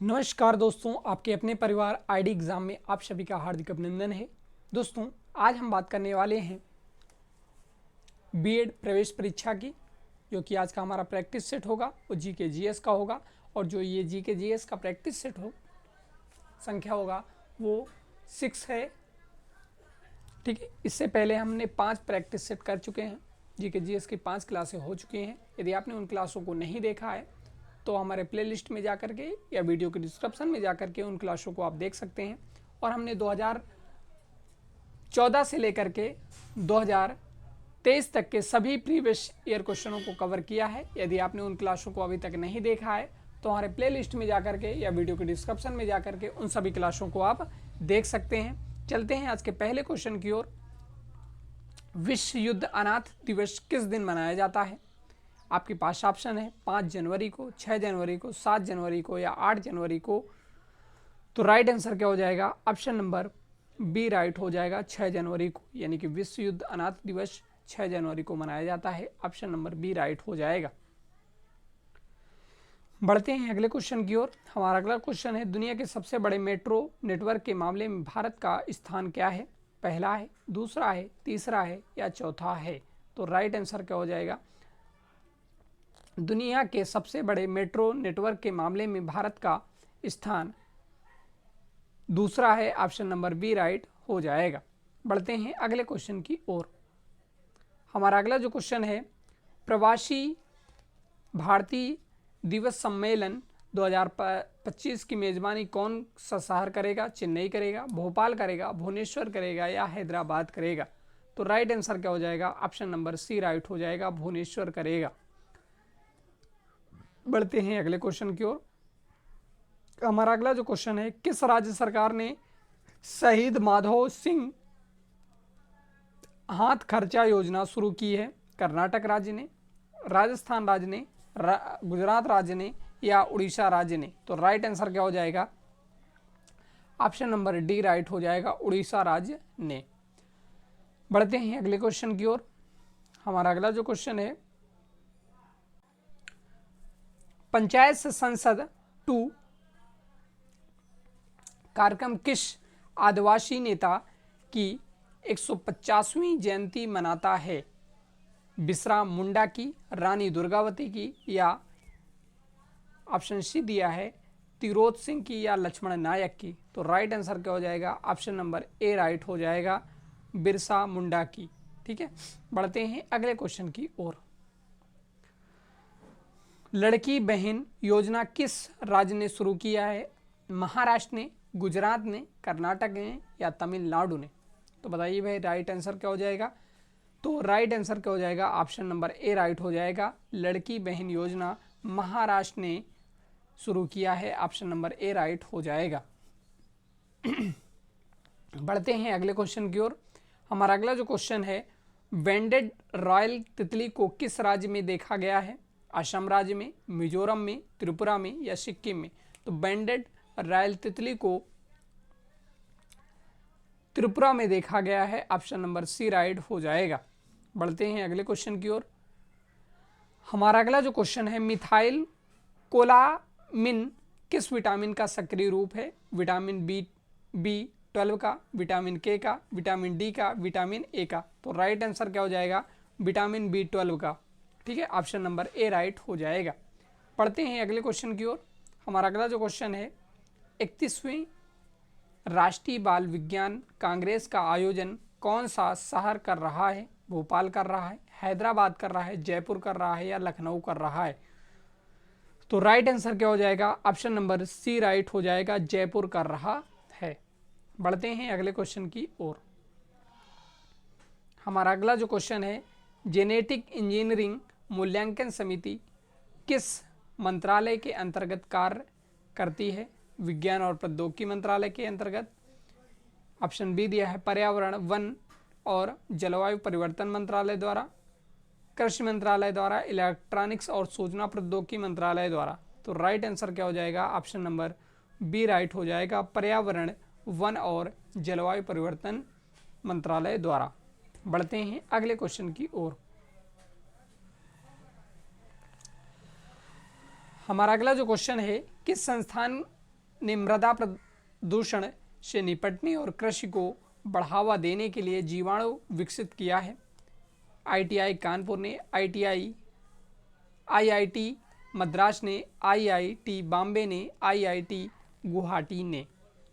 नमस्कार दोस्तों, आपके अपने परिवार आईडी एग्ज़ाम में आप सभी का हार्दिक अभिनंदन है। दोस्तों, आज हम बात करने वाले हैं बीएड प्रवेश परीक्षा की, जो कि आज का हमारा प्रैक्टिस सेट होगा वो जीके जीएस का होगा। और जो ये जीके जीएस का प्रैक्टिस सेट हो संख्या होगा वो 6 है। ठीक है, इससे पहले हमने 5 प्रैक्टिस सेट कर चुके हैं। जीके जीएस की 5 क्लासें हो चुकी हैं। यदि आपने उन क्लासों को नहीं देखा है तो हमारे प्लेलिस्ट में जा कर के या वीडियो के डिस्क्रिप्शन में जा कर के उन क्लासों को आप देख सकते हैं। और हमने 2014 से लेकर के 2023 तक के सभी प्रीवियस ईयर क्वेश्चनों को कवर किया है। यदि आपने उन क्लासों को अभी तक नहीं देखा है तो हमारे प्लेलिस्ट में जा कर के या वीडियो के डिस्क्रिप्शन में जा कर के उन सभी क्लासों को आप देख सकते हैं। चलते हैं आज के पहले क्वेश्चन की ओर। विश्व युद्ध अनाथ दिवस किस दिन मनाया जाता है? आपके पास ऑप्शन है 5 जनवरी को, 6 जनवरी को, 7 जनवरी को या 8 जनवरी को। तो राइट आंसर क्या हो जाएगा? ऑप्शन नंबर बी राइट हो जाएगा, 6 जनवरी को। यानी कि विश्व युद्ध अनाथ दिवस 6 जनवरी को मनाया जाता है। ऑप्शन नंबर बी राइट हो जाएगा। बढ़ते हैं अगले क्वेश्चन की ओर। हमारा अगला क्वेश्चन है, दुनिया के सबसे बड़े मेट्रो नेटवर्क के मामले में भारत का स्थान क्या है? पहला है, दूसरा है, तीसरा है या चौथा है? तो राइट आंसर क्या हो जाएगा? दुनिया के सबसे बड़े मेट्रो नेटवर्क के मामले में भारत का स्थान दूसरा है। ऑप्शन नंबर बी राइट हो जाएगा। बढ़ते हैं अगले क्वेश्चन की ओर। हमारा अगला जो क्वेश्चन है, प्रवासी भारतीय दिवस सम्मेलन 2025 की मेजबानी कौन सा शहर करेगा? चेन्नई करेगा, भोपाल करेगा, भुवनेश्वर करेगा या हैदराबाद करेगा? तो राइट आंसर क्या हो जाएगा? ऑप्शन नंबर सी राइट हो जाएगा, भुवनेश्वर करेगा। बढ़ते हैं अगले क्वेश्चन की ओर। हमारा अगला जो क्वेश्चन है, किस राज्य सरकार ने शहीद माधव सिंह हाथ खर्चा योजना शुरू की है? कर्नाटक राज्य ने, राजस्थान राज्य ने, गुजरात राज्य ने या उड़ीसा राज्य ने? तो राइट आंसर क्या हो जाएगा? ऑप्शन नंबर डी राइट हो जाएगा, उड़ीसा राज्य ने। बढ़ते हैं अगले क्वेश्चन की ओर। हमारा अगला जो क्वेश्चन है, पंचायत से संसद 2 कार्यक्रम किस आदिवासी नेता की 150वीं जयंती मनाता है? बिरसा मुंडा की, रानी दुर्गावती की या ऑप्शन सी दिया है तिरोत सिंह की या लक्ष्मण नायक की? तो राइट आंसर क्या हो जाएगा? ऑप्शन नंबर ए राइट हो जाएगा, बिरसा मुंडा की। ठीक है, बढ़ते हैं अगले क्वेश्चन की ओर। लड़की बहन योजना किस राज्य ने शुरू किया है? महाराष्ट्र ने, गुजरात ने, कर्नाटक ने या तमिलनाडु ने? तो बताइए भाई, राइट आंसर क्या हो जाएगा? तो राइट आंसर क्या हो जाएगा? ऑप्शन नंबर ए राइट हो जाएगा, लड़की बहन योजना महाराष्ट्र ने शुरू किया है। ऑप्शन नंबर ए राइट हो जाएगा। बढ़ते हैं अगले क्वेश्चन की ओर। हमारा अगला जो क्वेश्चन है, बैंडेड रॉयल तितली को किस राज्य में देखा गया है? असम राज्य में, मिजोरम में, त्रिपुरा में या सिक्किम में? तो बैंडेड रॉयल तितली को त्रिपुरा में देखा गया है। ऑप्शन नंबर सी राइट हो जाएगा। बढ़ते हैं अगले क्वेश्चन की ओर। हमारा अगला जो क्वेश्चन है, मिथाइल कोलामिन किस विटामिन का सक्रिय रूप है? विटामिन बी12 का, विटामिन के का, विटामिन डी का, विटामिन ए का? तो राइट आंसर क्या हो जाएगा? विटामिन बी12 का। ठीक है, ऑप्शन नंबर ए राइट हो जाएगा। पढ़ते हैं अगले क्वेश्चन की ओर। हमारा अगला जो क्वेश्चन है, 31वीं राष्ट्रीय बाल विज्ञान कांग्रेस का आयोजन कौन सा शहर कर रहा है? भोपाल कर रहा है, हैदराबाद कर रहा है, जयपुर कर रहा है या लखनऊ कर रहा है? तो राइट आंसर क्या हो जाएगा? ऑप्शन नंबर सी राइट हो जाएगा, जयपुर कर रहा है। बढ़ते हैं अगले क्वेश्चन की ओर। हमारा अगला जो क्वेश्चन है, जेनेटिक इंजीनियरिंग मूल्यांकन समिति किस मंत्रालय के अंतर्गत कार्य करती है? विज्ञान और प्रौद्योगिकी मंत्रालय के अंतर्गत। ऑप्शन बी दिया है पर्यावरण, वन और जलवायु परिवर्तन मंत्रालय द्वारा, कृषि मंत्रालय द्वारा, इलेक्ट्रॉनिक्स और सूचना प्रौद्योगिकी मंत्रालय द्वारा? तो राइट आंसर क्या हो जाएगा? ऑप्शन नंबर बी राइट हो जाएगा, पर्यावरण, वन और जलवायु परिवर्तन मंत्रालय द्वारा। बढ़ते हैं अगले क्वेश्चन की ओर। हमारा अगला जो क्वेश्चन है, किस संस्थान ने मृदा प्रदूषण से निपटने और कृषि को बढ़ावा देने के लिए जीवाणु विकसित किया है। आईटीआई कानपुर ने, आईआईटी मद्रास ने, आईआईटी बॉम्बे ने, आईआईटी गुवाहाटी ने।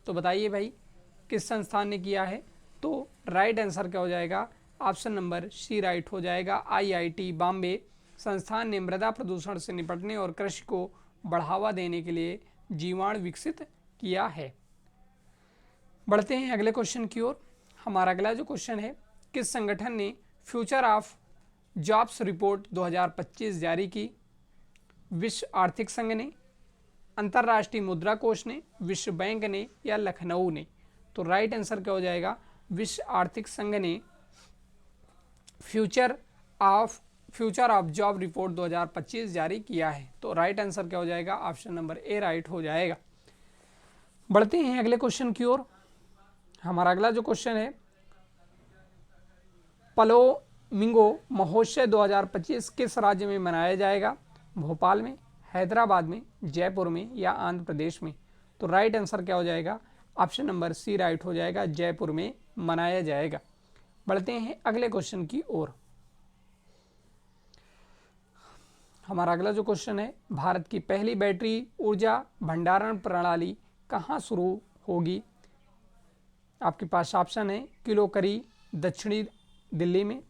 तो बताइए भाई किस संस्थान ने किया है? तो राइट आंसर क्या हो जाएगा? ऑप्शन नंबर सी राइट हो जाएगा। आईआईटी बॉम्बे संस्थान ने मृदा प्रदूषण से निपटने और कृषि को बढ़ावा देने के लिए जीवाणु विकसित किया है। बढ़ते हैं अगले क्वेश्चन की ओर। हमारा अगला जो क्वेश्चन है, किस संगठन ने फ्यूचर ऑफ जॉब्स रिपोर्ट 2025 जारी की? विश्व आर्थिक संघ ने, अंतर्राष्ट्रीय मुद्रा कोष ने, विश्व बैंक ने या लखनऊ ने? तो राइट आंसर क्या हो जाएगा? विश्व आर्थिक संघ ने फ्यूचर ऑफ जॉब रिपोर्ट 2025 जारी किया है। तो राइट आंसर क्या हो जाएगा? ऑप्शन नंबर ए राइट हो जाएगा। बढ़ते हैं अगले क्वेश्चन की ओर। हमारा अगला जो क्वेश्चन है, फ्लामिंगो महोत्सव 2025 किस राज्य में मनाया जाएगा? भोपाल में, हैदराबाद में, जयपुर में या आंध्र प्रदेश में? तो राइट आंसर क्या हो जाएगा? ऑप्शन नंबर सी राइट हो जाएगा, जयपुर में मनाया जाएगा। बढ़ते हैं अगले क्वेश्चन की ओर। हमारा अगला जो क्वेश्चन है, भारत की पहली बैटरी ऊर्जा भंडारण प्रणाली कहाँ शुरू होगी? आपके पास ऑप्शन है किलोकरी दक्षिणी दिल्ली में,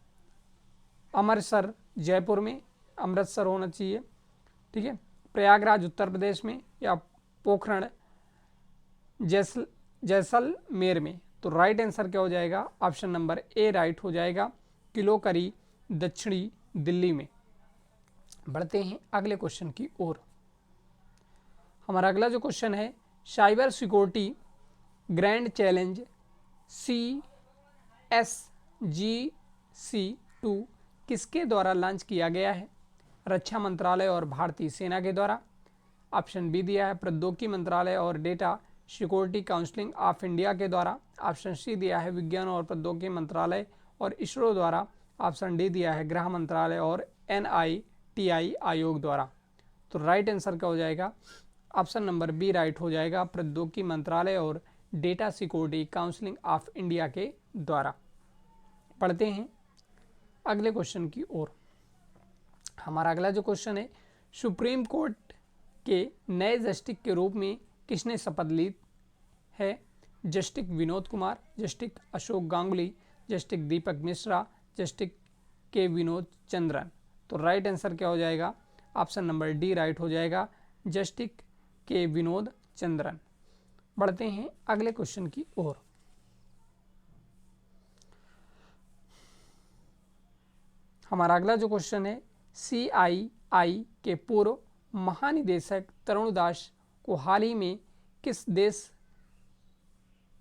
अमृतसर जयपुर में, अमृतसर होना चाहिए, ठीक है, प्रयागराज उत्तर प्रदेश में या पोखरण जैसलमेर में? तो राइट आंसर क्या हो जाएगा? ऑप्शन नंबर ए राइट हो जाएगा, किलोकरी दक्षिणी दिल्ली में। बढ़ते हैं अगले क्वेश्चन की ओर। हमारा अगला जो क्वेश्चन है, cyber security grand challenge CSGC2 किसके द्वारा लॉन्च किया गया है? रक्षा मंत्रालय और भारतीय सेना के द्वारा। ऑप्शन बी दिया है प्रौद्योगिकी मंत्रालय और data security council of India के द्वारा। ऑप्शन सी दिया है विज्ञान और प्रौद्योगिकी मंत्रालय और इसरो द्वारा। ऑप्शन डी दिया है गृह मंत्रालय और NITI आयोग द्वारा। तो राइट आंसर क्या हो जाएगा? ऑप्शन नंबर बी राइट हो जाएगा, प्रौद्योगिकी मंत्रालय और data security council of India के द्वारा। पढ़ते हैं अगले क्वेश्चन की ओर। हमारा अगला जो क्वेश्चन है, सुप्रीम कोर्ट के नए जस्टिस के रूप में किसने शपथ ली है? Justice Vinod Kumar, justice Ashok Ganguly, justice Deepak Mishra, justice K Vinod Chandran? तो राइट आंसर क्या हो जाएगा? ऑप्शन नंबर डी राइट हो जाएगा, जस्टिस के विनोद चंद्रन। बढ़ते हैं अगले क्वेश्चन की ओर। हमारा अगला जो क्वेश्चन है, CII के पूर्व महानिदेशक तरुण दास को हाल ही में किस देश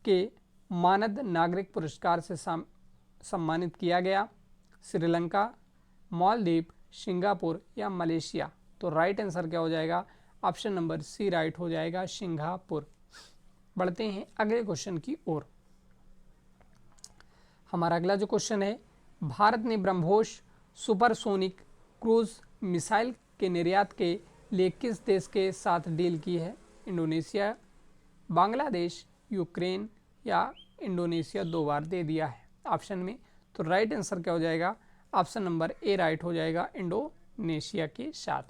के मानद नागरिक पुरस्कार से सम्मानित किया गया? श्रीलंका, मालदीव, सिंगापुर या मलेशिया? तो राइट आंसर क्या हो जाएगा? ऑप्शन नंबर सी राइट हो जाएगा, सिंगापुर। बढ़ते हैं अगले क्वेश्चन की ओर। हमारा अगला जो क्वेश्चन है, भारत ने ब्रह्मोस सुपरसोनिक क्रूज मिसाइल के निर्यात के लिए किस देश के साथ डील की है? इंडोनेशिया, बांग्लादेश, यूक्रेन या इंडोनेशिया 2 बार दे दिया है ऑप्शन में। तो राइट आंसर क्या हो जाएगा? ऑप्शन नंबर ए राइट हो जाएगा, इंडोनेशिया के साथ।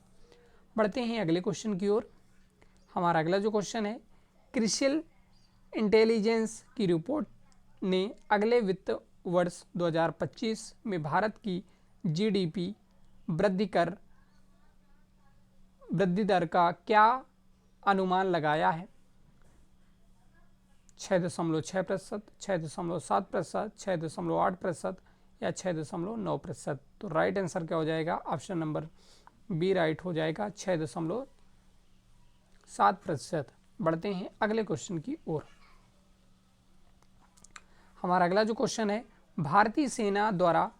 बढ़ते हैं अगले क्वेश्चन की ओर। हमारा अगला जो क्वेश्चन है, क्रिशियल इंटेलिजेंस की रिपोर्ट ने अगले वित्त वर्ष 2025 में भारत की GDP वृद्धि दर का क्या अनुमान लगाया है? 6.6%, 6.7%, 6.8% या 6.9%? तो राइट आंसर क्या हो जाएगा? ऑप्शन नंबर बी राइट हो जाएगा, 6.7%। बढ़ते हैं अगले क्वेश्चन की ओर। हमारा अगला जो क्वेश्चन है, भारतीय सेना द्वारा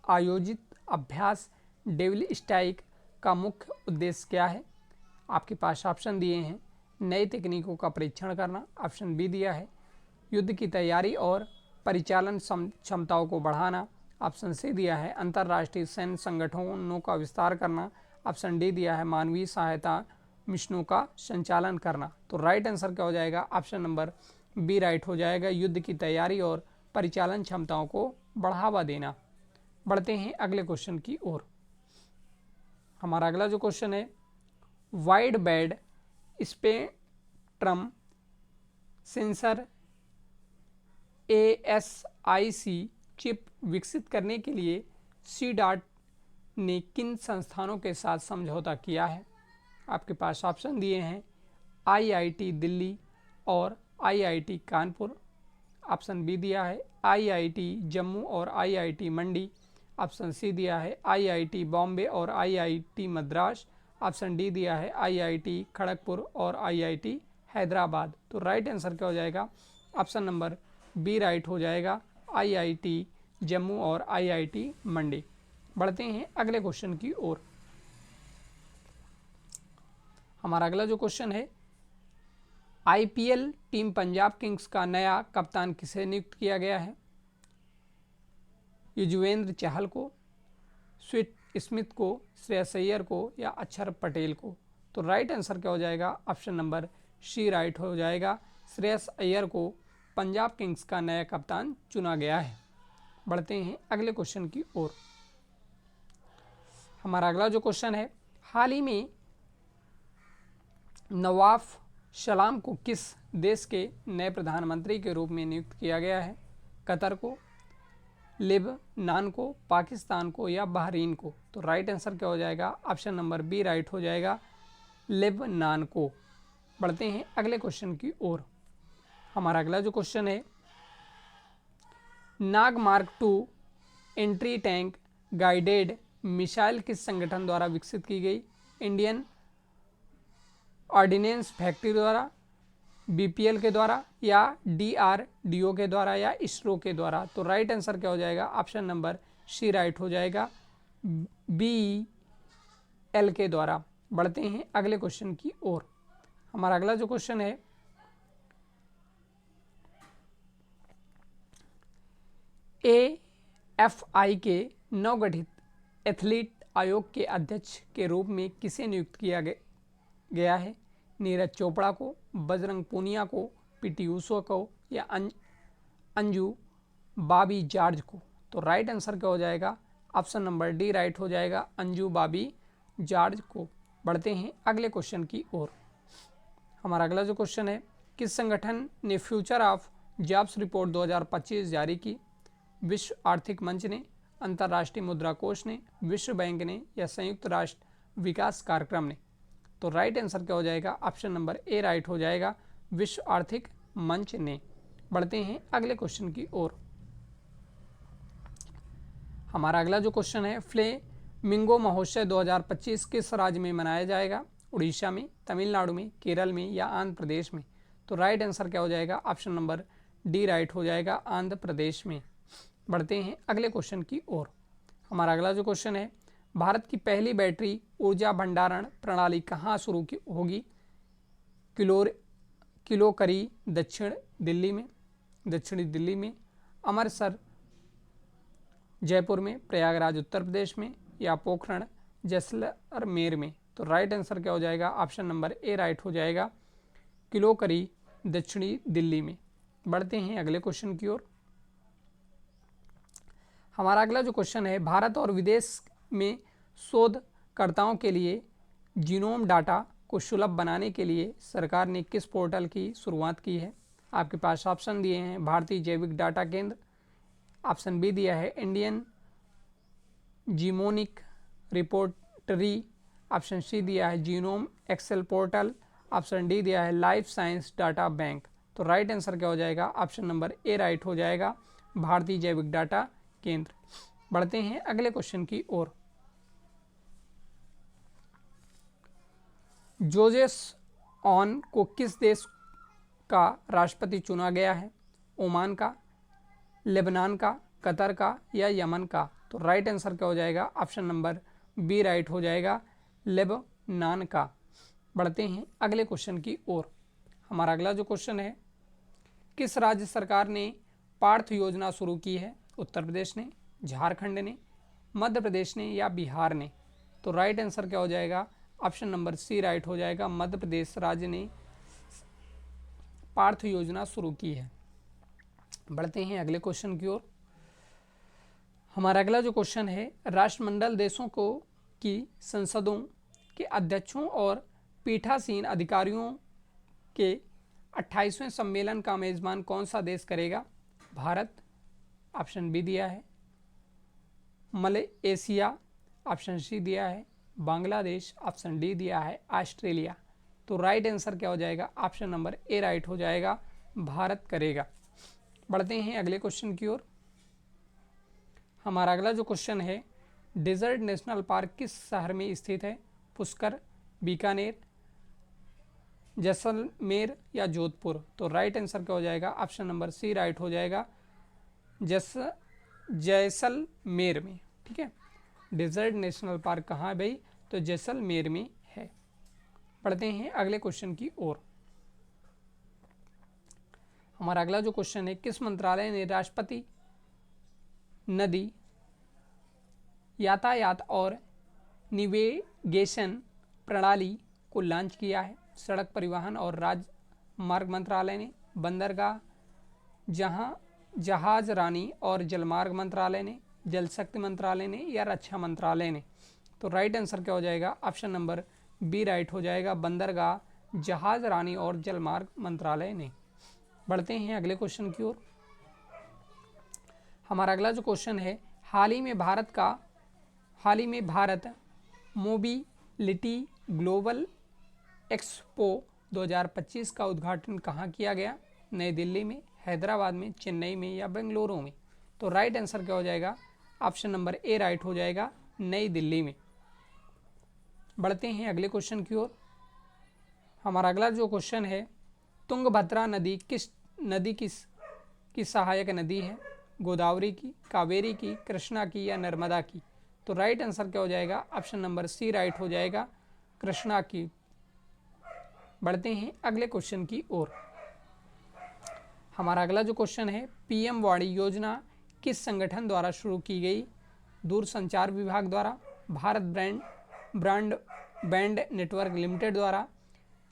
आयोजित अभ्यास डेविल स्ट्राइक का मुख्य उद्देश्य क्या है? आपके पास ऑप्शन दिए हैं, नई तकनीकों का परीक्षण करना। ऑप्शन बी दिया है युद्ध की तैयारी और परिचालन क्षमताओं को बढ़ाना। ऑप्शन सी दिया है अंतर्राष्ट्रीय सैन्य संगठनों का विस्तार करना। ऑप्शन डी दिया है मानवीय सहायता मिशनों का संचालन करना। तो राइट आंसर क्या हो जाएगा? ऑप्शन नंबर बी राइट हो जाएगा, युद्ध की तैयारी और परिचालन क्षमताओं को बढ़ावा देना। बढ़ते हैं अगले क्वेश्चन की ओर। हमारा अगला जो क्वेश्चन है, wide band spectrum sensor ASIC chip विकसित करने के लिए CDART ने किन संस्थानों के साथ समझौता किया है? आपके पास ऑप्शन दिए हैं IIT दिल्ली और IIT कानपुर। ऑप्शन बी दिया है IIT जम्मू और IIT मंडी। ऑप्शन सी दिया है IIT बॉम्बे और IIT मद्रास। ऑप्शन डी दिया है IIT खड़गपुर और IIT हैदराबाद। तो राइट आंसर क्या हो जाएगा? ऑप्शन नंबर बी राइट हो जाएगा, IIT जम्मू और IIT मंडी। बढ़ते हैं अगले क्वेश्चन की ओर। हमारा अगला जो क्वेश्चन है, IPL टीम पंजाब किंग्स का नया कप्तान किसे नियुक्त किया गया है? युजवेंद्र चहल को, स्मिथ स्मिथ को, श्रेयस अय्यर को या अक्षर पटेल को? तो राइट आंसर क्या हो जाएगा? ऑप्शन नंबर सी राइट हो जाएगा, श्रेयस अय्यर को पंजाब किंग्स का नया कप्तान चुना गया है। बढ़ते हैं अगले क्वेश्चन की ओर। हमारा अगला जो क्वेश्चन है, हाल ही में नवाफ सलाम को किस देश के नए प्रधानमंत्री के रूप में नियुक्त किया गया है? कतर को, लेबनान को, पाकिस्तान को या बहरीन को? तो राइट आंसर क्या हो जाएगा? ऑप्शन नंबर बी राइट हो जाएगा, लेबनान को। बढ़ते हैं अगले क्वेश्चन की ओर। हमारा अगला जो क्वेश्चन है, Nag mark 2 entry tank guided missile किस संगठन द्वारा विकसित की गई? इंडियन ऑर्डिनेंस फैक्ट्री द्वारा, BPL के द्वारा या DRDO के द्वारा या इसरो के द्वारा? तो राइट आंसर क्या हो जाएगा? ऑप्शन नंबर सी राइट हो जाएगा, BEL के द्वारा। बढ़ते हैं अगले क्वेश्चन की ओर। हमारा अगला जो क्वेश्चन है, AFI के नवगठित एथलीट आयोग के अध्यक्ष के रूप में किसे नियुक्त किया गया है? नीरज चोपड़ा को, बजरंग पूनिया को, PT ऊषा को या अंजू बॉबी जॉर्ज को? तो राइट आंसर क्या हो जाएगा? ऑप्शन नंबर डी राइट हो जाएगा, अंजू बॉबी जॉर्ज को। बढ़ते हैं अगले क्वेश्चन की ओर। हमारा अगला जो क्वेश्चन है, किस संगठन ने फ्यूचर ऑफ जॉब्स रिपोर्ट 2025 जारी की? विश्व आर्थिक मंच ने, अंतर्राष्ट्रीय मुद्रा कोष ने, विश्व बैंक ने या संयुक्त राष्ट्र विकास कार्यक्रम ने? तो राइट आंसर क्या हो जाएगा? ऑप्शन नंबर ए राइट हो जाएगा, विश्व आर्थिक मंच ने। बढ़ते हैं अगले क्वेश्चन की ओर। हमारा अगला जो क्वेश्चन है, फ्लेमिंगो महोत्सव 2025 किस राज्य में मनाया जाएगा? उड़ीसा में, तमिलनाडु में, केरल में या आंध्र प्रदेश में? तो राइट आंसर क्या हो जाएगा? ऑप्शन नंबर डी राइट हो जाएगा, आंध्र प्रदेश में। बढ़ते हैं अगले क्वेश्चन की ओर। हमारा अगला जो क्वेश्चन है, भारत की पहली बैटरी ऊर्जा भंडारण प्रणाली कहाँ शुरू होगी? किलोकरी दक्षिणी दिल्ली में, अमृतसर जयपुर में, प्रयागराज उत्तर प्रदेश में या पोखरण जैसलमेर में? तो राइट आंसर क्या हो जाएगा? ऑप्शन नंबर ए राइट हो जाएगा, किलोकरी दक्षिणी दिल्ली में। बढ़ते हैं अगले क्वेश्चन की ओर। हमारा अगला जो क्वेश्चन है, भारत और विदेश में शोधकर्ताओं के लिए जीनोम डाटा को सुलभ बनाने के लिए सरकार ने किस पोर्टल की शुरुआत की है? आपके पास ऑप्शन दिए हैं भारतीय जैविक डाटा केंद्र। ऑप्शन बी दिया है Indian genomic repository. Option C दिया है genome excel portal. Option D दिया है लाइफ साइंस डाटा बैंक। तो राइट आंसर क्या हो जाएगा? ऑप्शन नंबर ए राइट हो जाएगा, भारतीय जैविक डाटा केंद्र। बढ़ते हैं अगले क्वेश्चन की ओर। जोसेफ ऑन को किस देश का राष्ट्रपति चुना गया है? ओमान का, लेबनान का, कतर का या यमन का? तो राइट आंसर क्या हो जाएगा? ऑप्शन नंबर बी राइट हो जाएगा, लेबनान का। बढ़ते हैं अगले क्वेश्चन की ओर। हमारा अगला जो क्वेश्चन है, किस राज्य सरकार ने पार्थ योजना शुरू की है? उत्तर प्रदेश ने, झारखंड ने, मध्य प्रदेश ने या बिहार ने? तो राइट आंसर क्या हो जाएगा? ऑप्शन नंबर सी राइट हो जाएगा। मध्य प्रदेश राज्य ने पार्थ योजना शुरू की है। बढ़ते हैं अगले क्वेश्चन की ओर। हमारा अगला जो क्वेश्चन है, राष्ट्रमंडल देशों को की संसदों के अध्यक्षों और पीठासीन अधिकारियों के 28वें सम्मेलन का मेजबान कौन सा देश करेगा? भारत, ऑप्शन बी दिया है। मलेशिया, ऑप्शन सी दिया है। बांग्लादेश, ऑप्शन डी दिया है। ऑस्ट्रेलिया। तो राइट आंसर क्या हो जाएगा? ऑप्शन नंबर ए राइट हो जाएगा, भारत करेगा। बढ़ते हैं अगले क्वेश्चन की ओर। हमारा अगला जो क्वेश्चन है, डेजर्ट नेशनल पार्क किस शहर में स्थित है? पुष्कर, बीकानेर, जैसलमेर या जोधपुर? तो राइट आंसर क्या हो जाएगा? ऑप्शन नंबर सी राइट हो जाएगा, जैसलमेर में। ठीक है, डेजर्ट नेशनल पार्क कहाँ है भाई? तो जैसलमेर में है। पढ़ते हैं अगले क्वेश्चन की ओर। हमारा अगला जो क्वेश्चन है, किस मंत्रालय ने राष्ट्रपति नदी यातायात और नेविगेशन प्रणाली को लॉन्च किया है? सड़क परिवहन और राजमार्ग मंत्रालय ने, बंदरगाह जहाज रानी और जलमार्ग मंत्रालय ने, जल शक्ति मंत्रालय ने या रक्षा मंत्रालय ने? तो राइट आंसर क्या हो जाएगा? ऑप्शन नंबर बी राइट हो जाएगा, बंदरगाह जहाज रानी और जलमार्ग मंत्रालय ने। बढ़ते हैं अगले क्वेश्चन की ओर। हमारा अगला जो क्वेश्चन है, हाल ही में भारत मोबिलिटी ग्लोबल एक्सपो 2025 का उद्घाटन कहाँ किया गया? नई दिल्ली में, हैदराबाद में, चेन्नई में या बेंगलुरु में? तो राइट आंसर क्या हो जाएगा? ऑप्शन नंबर ए राइट हो जाएगा, नई दिल्ली में। बढ़ते हैं अगले क्वेश्चन की ओर। हमारा अगला जो क्वेश्चन है, तुंगभद्रा नदी किस नदी की सहायक नदी है? गोदावरी की, कावेरी की, कृष्णा की या नर्मदा की? तो राइट आंसर क्या हो जाएगा? ऑप्शन नंबर सी राइट हो जाएगा, कृष्णा की। बढ़ते हैं अगले क्वेश्चन की ओर। हमारा अगला जो क्वेश्चन है, पीएम वाणी योजना किस संगठन द्वारा शुरू की गई? दूरसंचार विभाग द्वारा, भारत ब्रॉडबैंड नेटवर्क लिमिटेड द्वारा,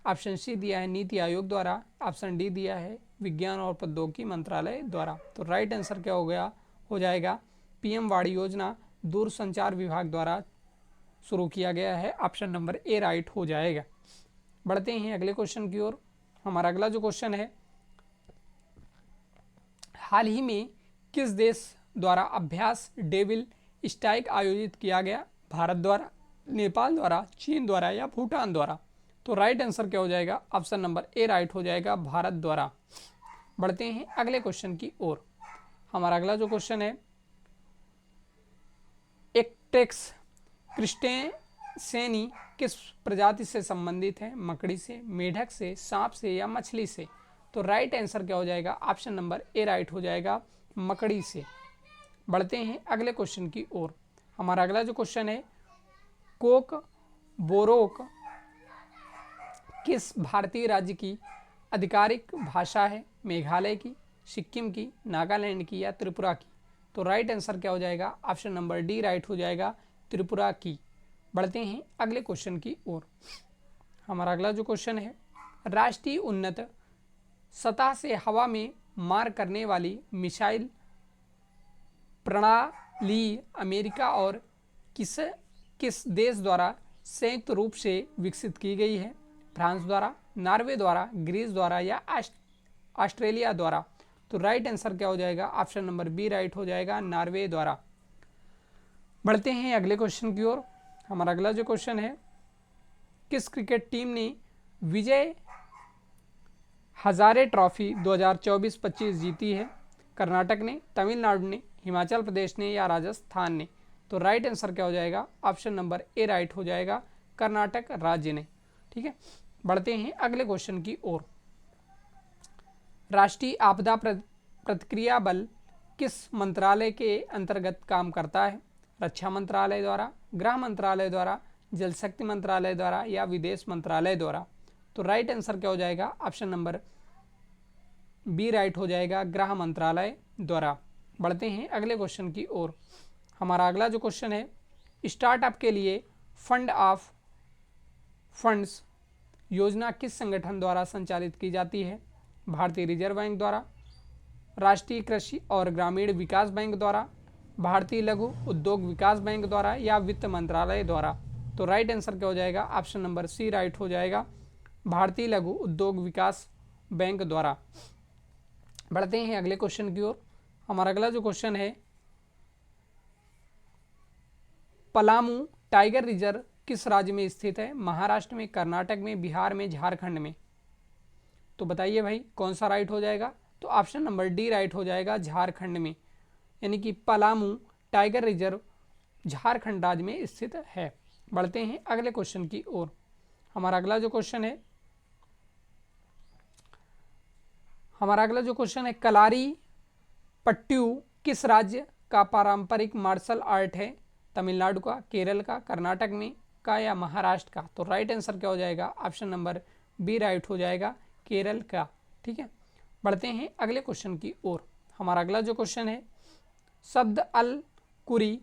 ऑप्शन सी दिया है नीति आयोग द्वारा, ऑप्शन डी दिया है विज्ञान और प्रौद्योगिकी मंत्रालय द्वारा। तो राइट आंसर क्या हो जाएगा? पीएम वाणी योजना दूरसंचार विभाग द्वारा शुरू किया गया है। ऑप्शन नंबर ए राइट हो जाएगा। बढ़ते हैं अगले क्वेश्चन की ओर। हमारा अगला जो क्वेश्चन है, हाल ही में किस देश द्वारा अभ्यास डेविल स्ट्राइक आयोजित किया गया? भारत द्वारा, नेपाल द्वारा, चीन द्वारा या भूटान द्वारा? तो राइट आंसर क्या हो जाएगा? ऑप्शन नंबर ए राइट हो जाएगा, भारत द्वारा। बढ़ते हैं अगले क्वेश्चन की ओर। हमारा अगला जो क्वेश्चन है, एक्टेक्स क्रिस्टेसेनी किस प्रजाति से संबंधित है? मकड़ी से, मेढक से, सांप से या मछली से? तो राइट आंसर क्या हो जाएगा? ऑप्शन नंबर ए राइट हो जाएगा, मकड़ी से। बढ़ते हैं अगले क्वेश्चन की ओर। हमारा अगला जो क्वेश्चन है, कोक बोरोक किस भारतीय राज्य की आधिकारिक भाषा है? मेघालय की, सिक्किम की, नागालैंड की या त्रिपुरा की? तो राइट आंसर क्या हो जाएगा? ऑप्शन नंबर डी राइट हो जाएगा, त्रिपुरा की। बढ़ते हैं अगले क्वेश्चन की ओर। हमारा अगला जो क्वेश्चन है, राष्ट्रीय उन्नत सतह से हवा में मार करने वाली मिसाइल प्रणाली अमेरिका और किस देश द्वारा संयुक्त रूप से विकसित की गई है? फ्रांस द्वारा, नॉर्वे द्वारा, ग्रीस द्वारा या ऑस्ट्रेलिया द्वारा? तो राइट आंसर क्या हो जाएगा? ऑप्शन नंबर बी राइट हो जाएगा, नॉर्वे द्वारा। बढ़ते हैं अगले क्वेश्चन की ओर। हमारा अगला जो क्वेश्चन है, किस क्रिकेट टीम ने विजय हजारे ट्रॉफी 2024-25 जीती है? कर्नाटक ने, तमिलनाडु ने, हिमाचल प्रदेश ने या राजस्थान ने? तो राइट आंसर क्या हो जाएगा? ऑप्शन नंबर ए राइट हो जाएगा, कर्नाटक राज्य ने। ठीक है, बढ़ते हैं अगले क्वेश्चन की ओर। राष्ट्रीय आपदा प्रतिक्रिया बल किस मंत्रालय के अंतर्गत काम करता है? रक्षा मंत्रालय द्वारा, गृह मंत्रालय द्वारा, जल शक्ति मंत्रालय द्वारा या विदेश मंत्रालय द्वारा? तो राइट आंसर क्या हो जाएगा? ऑप्शन नंबर बी राइट हो जाएगा, गृह मंत्रालय द्वारा। बढ़ते हैं अगले क्वेश्चन की ओर। हमारा अगला जो क्वेश्चन है, स्टार्टअप के लिए फंड ऑफ फंड्स योजना किस संगठन द्वारा संचालित की जाती है? भारतीय रिजर्व बैंक द्वारा, राष्ट्रीय कृषि और ग्रामीण विकास बैंक द्वारा, भारतीय लघु उद्योग विकास बैंक द्वारा या वित्त मंत्रालय द्वारा? तो राइट आंसर क्या हो जाएगा? ऑप्शन नंबर सी राइट हो जाएगा, भारतीय लघु उद्योग विकास बैंक द्वारा। बढ़ते हैं अगले क्वेश्चन की ओर। हमारा अगला जो क्वेश्चन है, पलामू टाइगर रिजर्व किस राज्य में स्थित है? महाराष्ट्र में, कर्नाटक में, बिहार में, झारखंड में? तो बताइए भाई कौन सा राइट हो जाएगा? तो ऑप्शन नंबर डी राइट हो जाएगा, झारखंड में। यानी कि पलामू टाइगर रिजर्व झारखंड राज्य में स्थित है। बढ़ते हैं अगले क्वेश्चन की ओर। हमारा अगला जो क्वेश्चन है, कलारी पट्टू किस राज्य का पारंपरिक मार्शल आर्ट है? तमिलनाडु का, केरल का, कर्नाटक में का या महाराष्ट्र का? तो राइट आंसर क्या हो जाएगा? ऑप्शन नंबर बी राइट हो जाएगा, केरल का। ठीक है, बढ़ते हैं अगले क्वेश्चन की ओर। हमारा अगला जो क्वेश्चन है, शब्द अल कुरी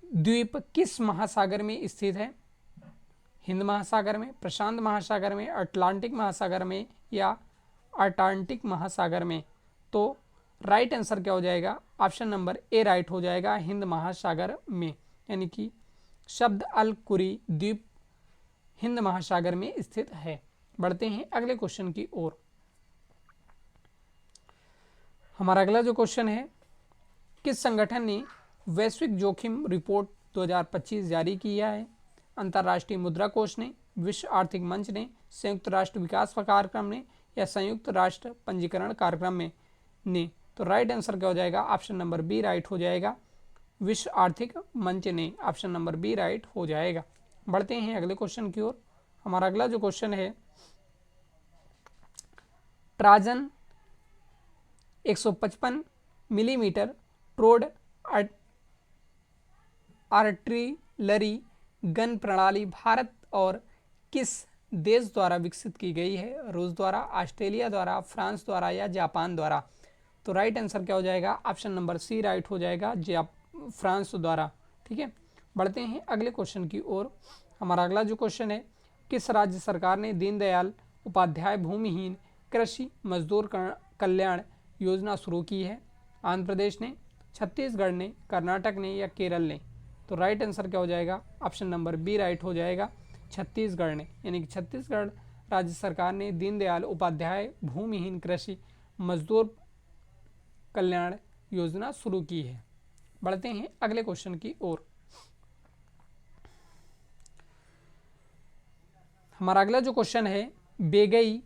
द्वीप किस महासागर में स्थित है? हिंद महासागर में, प्रशांत महासागर में, अटलांटिक महासागर में या अटलांटिक महासागर में? तो राइट आंसर क्या हो जाएगा? ऑप्शन नंबर ए राइट हो जाएगा, हिंद महासागर में। यानी कि शब्द अल कुरी द्वीप हिंद महासागर में स्थित है। बढ़ते हैं अगले क्वेश्चन की ओर। हमारा अगला जो क्वेश्चन है, किस संगठन ने वैश्विक जोखिम रिपोर्ट 2025 जारी किया है? अंतर्राष्ट्रीय मुद्रा कोष ने, विश्व आर्थिक मंच ने, संयुक्त राष्ट्र विकास कार्यक्रम ने या संयुक्त राष्ट्र पंजीकरण कार्यक्रम में ने? तो राइट आंसर क्या हो जाएगा? ऑप्शन नंबर बी राइट हो जाएगा, विश्व आर्थिक मंच ने। ऑप्शन नंबर बी राइट हो जाएगा। बढ़ते हैं अगले क्वेश्चन की ओर। हमारा अगला जो क्वेश्चन है, ट्राजन 155 मिलीमीटर ट्रोड आर्टिलरी गन प्रणाली भारत और किस देश द्वारा विकसित की गई है? रूस द्वारा, ऑस्ट्रेलिया द्वारा, फ्रांस द्वारा या जापान द्वारा? तो राइट आंसर क्या हो जाएगा? ऑप्शन नंबर सी राइट हो जाएगा, फ्रांस द्वारा। ठीक है, बढ़ते हैं अगले क्वेश्चन की ओर। हमारा अगला जो क्वेश्चन है, किस राज्य सरकार ने दीनदयाल उपाध्याय भूमिहीन कृषि मजदूर कल्याण योजना शुरू की है? आंध्र प्रदेश ने, छत्तीसगढ़ ने, कर्नाटक ने या केरल ने? तो राइट आंसर क्या हो जाएगा? ऑप्शन नंबर बी राइट हो जाएगा, छत्तीसगढ़ ने। यानी कि छत्तीसगढ़ राज्य सरकार ने दीनदयाल उपाध्याय भूमिहीन कृषि मजदूर कल्याण योजना शुरू की है। बढ़ते हैं अगले क्वेश्चन की ओर। हमारा अगला जो क्वेश्चन है, बेगई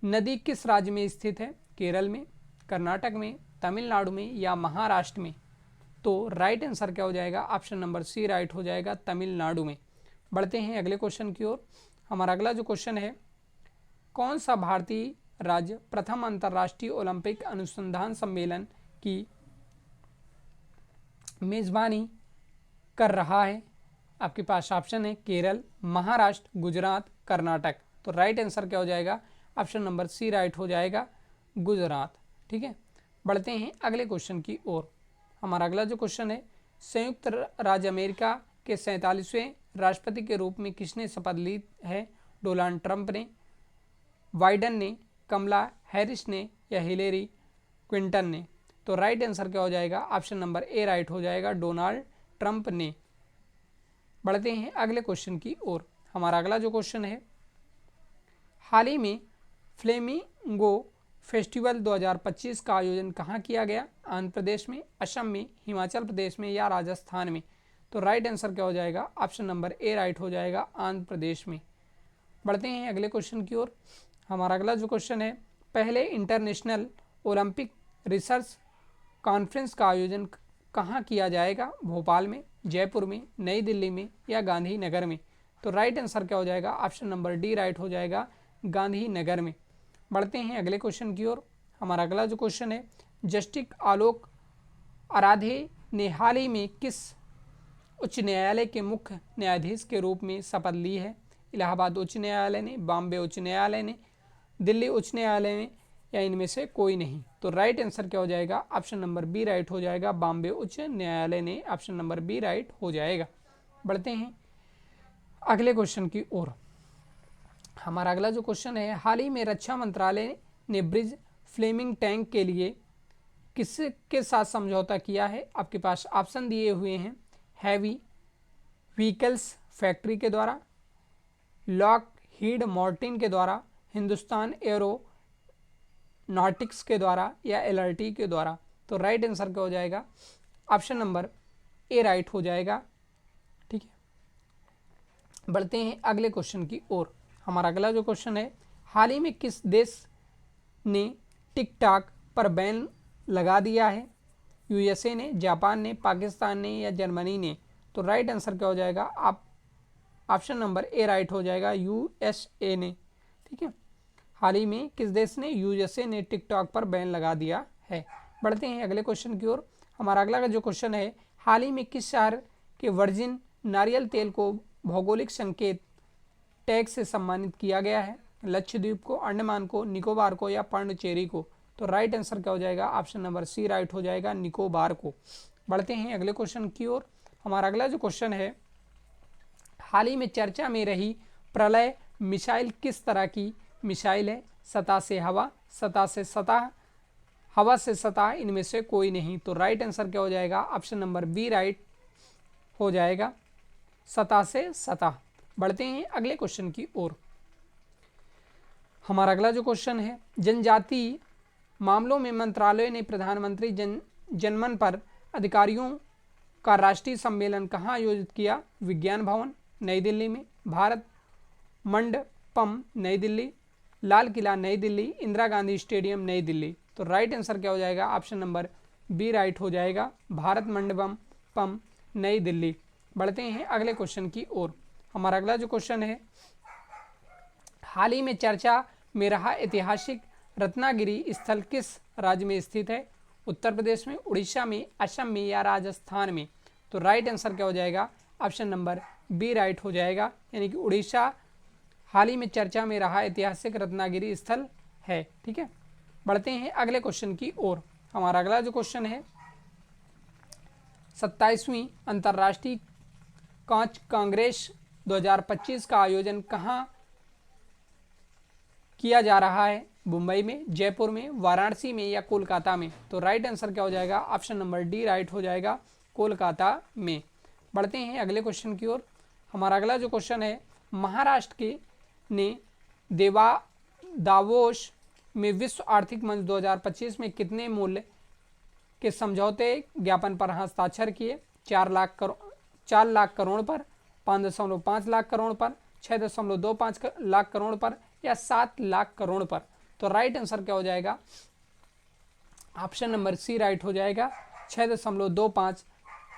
नदी किस राज्य में स्थित है? केरल में, कर्नाटक में, तमिलनाडु में या महाराष्ट्र में? तो राइट आंसर क्या हो जाएगा? ऑप्शन नंबर सी राइट हो जाएगा, तमिलनाडु में। बढ़ते हैं अगले क्वेश्चन की ओर। हमारा अगला जो क्वेश्चन है, कौन सा भारतीय राज्य प्रथम अंतर्राष्ट्रीय ओलंपिक अनुसंधान सम्मेलन की मेजबानी कर रहा है? आपके पास ऑप्शन है केरल, महाराष्ट्र, गुजरात, कर्नाटक। तो राइट आंसर क्या हो जाएगा? ऑप्शन नंबर सी राइट हो जाएगा, गुजरात। ठीक है, बढ़ते हैं अगले क्वेश्चन की ओर। हमारा अगला जो क्वेश्चन है, संयुक्त राज्य अमेरिका के 47वें राष्ट्रपति के रूप में किसने शपथ ली है? डोनाल्ड ट्रंप ने, बाइडन ने, कमला हैरिस ने या हिलेरी क्लिंटन ने? तो राइट आंसर क्या हो जाएगा? ऑप्शन नंबर ए राइट हो जाएगा, डोनाल्ड ट्रंप ने। बढ़ते हैं अगले क्वेश्चन की ओर। हमारा अगला जो क्वेश्चन है, हाल ही में फ्लेमिंगो फेस्टिवल 2025 का आयोजन कहाँ किया गया? आंध्र प्रदेश में, असम में, हिमाचल प्रदेश में या राजस्थान में? तो राइट आंसर क्या हो जाएगा? ऑप्शन नंबर ए राइट हो जाएगा, आंध्र प्रदेश में। बढ़ते हैं अगले क्वेश्चन की ओर। हमारा अगला जो क्वेश्चन है, पहले इंटरनेशनल ओलंपिक रिसर्च कॉन्फ्रेंस का आयोजन कहाँ किया जाएगा? भोपाल में, जयपुर में, नई दिल्ली में या गांधीनगर में? तो राइट आंसर क्या हो जाएगा? ऑप्शन नंबर डी राइट हो जाएगा, गांधीनगर में। बढ़ते हैं अगले क्वेश्चन की ओर। हमारा अगला जो क्वेश्चन है, जस्टिस आलोक आराधे ने हाल ही में किस उच्च न्यायालय के मुख्य न्यायाधीश के रूप में शपथ ली है? इलाहाबाद उच्च न्यायालय ने, बॉम्बे उच्च न्यायालय ने, दिल्ली उच्च न्यायालय ने या इनमें से कोई नहीं? तो राइट आंसर क्या हो जाएगा? ऑप्शन नंबर बी राइट हो जाएगा, बॉम्बे उच्च न्यायालय ने। ऑप्शन नंबर बी राइट हो जाएगा। बढ़ते हैं अगले क्वेश्चन की ओर। हमारा अगला जो क्वेश्चन है, हाल ही में रक्षा मंत्रालय ने ब्रिज फ्लेमिंग टैंक के लिए किसके साथ समझौता किया है? आपके पास ऑप्शन दिए हुए हैं, हैवी व्हीकल्स फैक्ट्री के द्वारा, लॉकहीड मार्टिन के द्वारा, हिंदुस्तान एरोनॉटिक्स के द्वारा या एलआरटी के द्वारा। तो राइट आंसर क्या हो जाएगा? ऑप्शन नंबर ए राइट हो जाएगा। ठीक है, बढ़ते हैं अगले क्वेश्चन की ओर। हमारा अगला जो क्वेश्चन है, हाल ही में किस देश ने टिकटॉक पर बैन लगा दिया है? यूएसए ने, जापान ने, पाकिस्तान ने या जर्मनी ने? तो राइट आंसर क्या हो जाएगा? आप ऑप्शन नंबर ए राइट हो जाएगा, यूएसए ने। ठीक है, हाल ही में किस देश ने? यूएसए ने टिकटॉक पर बैन लगा दिया है। बढ़ते हैं अगले क्वेश्चन की ओर। हमारा अगला जो क्वेश्चन है, हाल ही में किस शहर के वर्जिन नारियल तेल को भौगोलिक संकेत टैग से सम्मानित किया गया है? लक्षद्वीप को, अंडमान को, निकोबार को या पांडिचेरी को? तो राइट आंसर क्या हो जाएगा? ऑप्शन नंबर सी राइट हो जाएगा, निकोबार को। बढ़ते हैं अगले क्वेश्चन की ओर। हमारा अगला जो क्वेश्चन है, हाल ही में चर्चा में रही प्रलय मिसाइल किस तरह की मिसाइल है? सतह से हवा, सतह से सतह, हवा से सतह, इनमें से कोई नहीं। तो राइट आंसर क्या हो जाएगा? ऑप्शन नंबर बी राइट हो जाएगा, सतह से सतह। बढ़ते हैं अगले क्वेश्चन की ओर। हमारा अगला जो क्वेश्चन है, जनजातीय मामलों में मंत्रालय ने प्रधानमंत्री जनमन पर अधिकारियों का राष्ट्रीय सम्मेलन कहाँ आयोजित किया? विज्ञान भवन नई दिल्ली में, भारत मंडपम नई दिल्ली, लाल किला नई दिल्ली, इंदिरा गांधी स्टेडियम नई दिल्ली? तो राइट आंसर क्या हो जाएगा? ऑप्शन नंबर बी राइट हो जाएगा, भारत मंडपम नई दिल्ली। बढ़ते हैं अगले क्वेश्चन की ओर। हमारा अगला जो क्वेश्चन है, हाल ही में चर्चा में रहा ऐतिहासिक रत्नागिरी स्थल किस राज्य में स्थित है? उत्तर प्रदेश में, उड़ीसा में, असम में या राजस्थान में? तो राइट आंसर क्या हो जाएगा? ऑप्शन नंबर बी राइट हो जाएगा, यानी कि उड़ीसा हाल ही में चर्चा में रहा ऐतिहासिक रत्नागिरी स्थल है। ठीक है, बढ़ते हैं अगले क्वेश्चन की ओर। हमारा अगला जो क्वेश्चन है, 27वीं अंतर्राष्ट्रीय कांच कांग्रेस 2025 का आयोजन कहाँ किया जा रहा है? मुंबई में, जयपुर में, वाराणसी में या कोलकाता में? तो राइट आंसर क्या हो जाएगा? ऑप्शन नंबर डी राइट हो जाएगा, कोलकाता में। बढ़ते हैं अगले क्वेश्चन की ओर। हमारा अगला जो क्वेश्चन है, महाराष्ट्र के ने दावोस में विश्व आर्थिक मंच 2025 में कितने मूल्य के समझौते ज्ञापन पर हस्ताक्षर किए? 4 लाख करोड़ पर, 5.5 लाख करोड़ पर, 6.25 लाख करोड़ पर या 7 लाख करोड़ पर? तो राइट आंसर क्या हो जाएगा? ऑप्शन नंबर सी राइट हो जाएगा, 6.25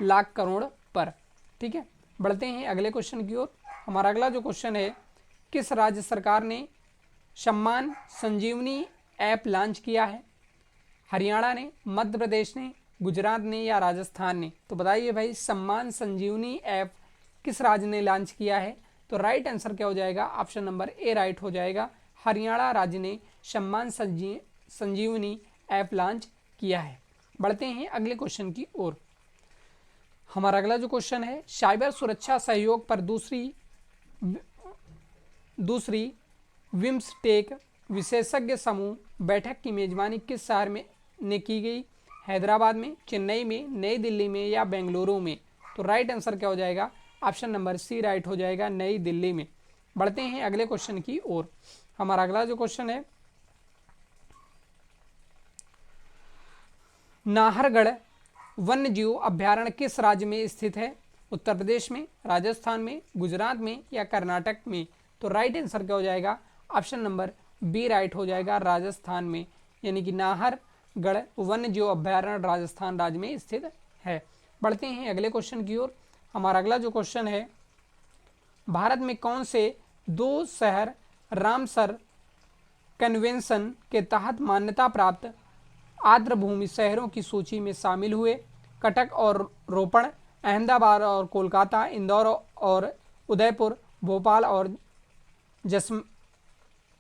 लाख करोड़ पर। ठीक है, बढ़ते हैं अगले क्वेश्चन की ओर। हमारा अगला जो क्वेश्चन है, किस राज्य सरकार ने सम्मान संजीवनी ऐप लॉन्च किया है? हरियाणा ने, मध्य प्रदेश ने, गुजरात ने या राजस्थान ने? तो बताइए भाई, सम्मान संजीवनी ऐप किस राज्य ने लॉन्च किया है? तो राइट आंसर क्या हो जाएगा? ऑप्शन नंबर ए राइट हो जाएगा, हरियाणा राज्य ने सम्मान संजीवनी ऐप लॉन्च किया है। बढ़ते हैं अगले क्वेश्चन की ओर। हमारा अगला जो क्वेश्चन है, साइबर सुरक्षा सहयोग पर दूसरी विम्सटेक विशेषज्ञ समूह बैठक की मेजबानी किस शहर में ने की गई? हैदराबाद में, चेन्नई में, नई दिल्ली में या बेंगलुरु में? तो राइट आंसर क्या हो जाएगा? ऑप्शन नंबर सी राइट हो जाएगा, नई दिल्ली में। बढ़ते हैं अगले क्वेश्चन की ओर। हमारा अगला जो क्वेश्चन है, नाहरगढ़ वन्य जीव अभ्यारण्य किस राज्य में स्थित है? उत्तर प्रदेश में, राजस्थान में, गुजरात में या कर्नाटक में? तो राइट आंसर क्या हो जाएगा? ऑप्शन नंबर बी राइट हो जाएगा, राजस्थान में, यानी कि नाहरगढ़ वन्य जीव अभ्यारण्य राजस्थान राज्य में स्थित है। बढ़ते हैं अगले क्वेश्चन की ओर। हमारा अगला जो क्वेश्चन है, भारत में कौन से 2 शहर रामसर कन्वेंशन के तहत मान्यता प्राप्त आर्द्र भूमि शहरों की सूची में शामिल हुए? कटक और रोपड़, अहमदाबाद और कोलकाता, इंदौर और उदयपुर, भोपाल और